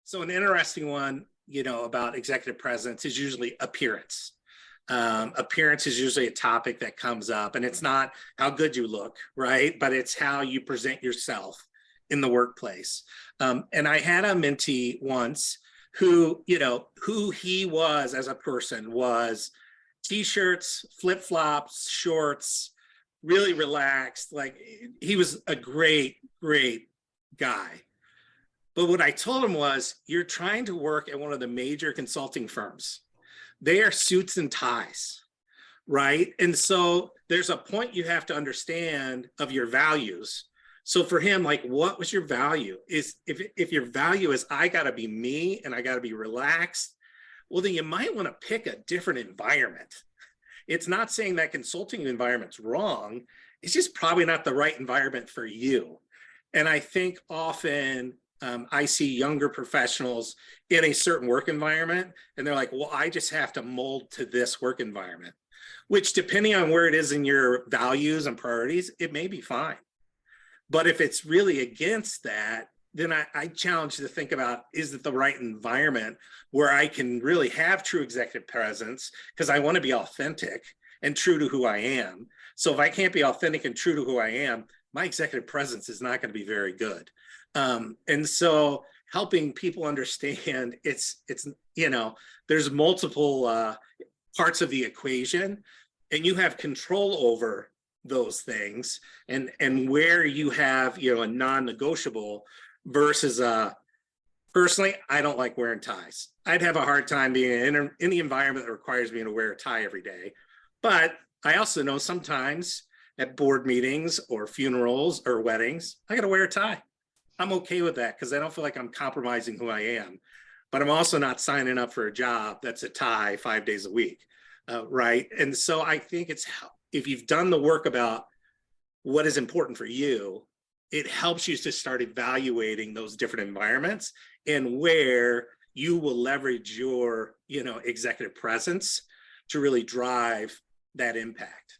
So an interesting one, about executive presence is usually appearance. Appearance is usually a topic that comes up, and it's not how good you look, right? But it's how you present yourself in the workplace. And I had a mentee once who, who he was as a person was t-shirts, flip-flops, shorts, really relaxed. Like he was a great, great guy. But what I told him was, you're trying to work at one of the major consulting firms. They are suits and ties, right? And so there's a point you have to understand of your values. So for him, like, what was your value? Is if your value is I got to be me and I got to be relaxed, well, then you might want to pick a different environment. It's not saying that consulting environment's wrong. It's just probably not the right environment for you. And I think often I see younger professionals in a certain work environment, and they're like, well, I just have to mold to this work environment, which depending on where it is in your values and priorities, it may be fine. But if it's really against that, then I challenge to think about, is it the right environment where I can really have true executive presence? Because I want to be authentic and true to who I am. So if I can't be authentic and true to who I am, my executive presence is not going to be very good. And so helping people understand it's there's multiple parts of the equation, and you have control over those things, and where you have a non-negotiable versus personally, I don't like wearing ties. I'd have a hard time being in the environment that requires me to wear a tie every day. But I also know sometimes at board meetings or funerals or weddings, I got to wear a tie. I'm okay with that because I don't feel like I'm compromising who I am. But I'm also not signing up for a job that's a tie 5 days a week, right? And so I think if you've done the work about what is important for you, it helps you to start evaluating those different environments and where you will leverage your executive presence to really drive that impact.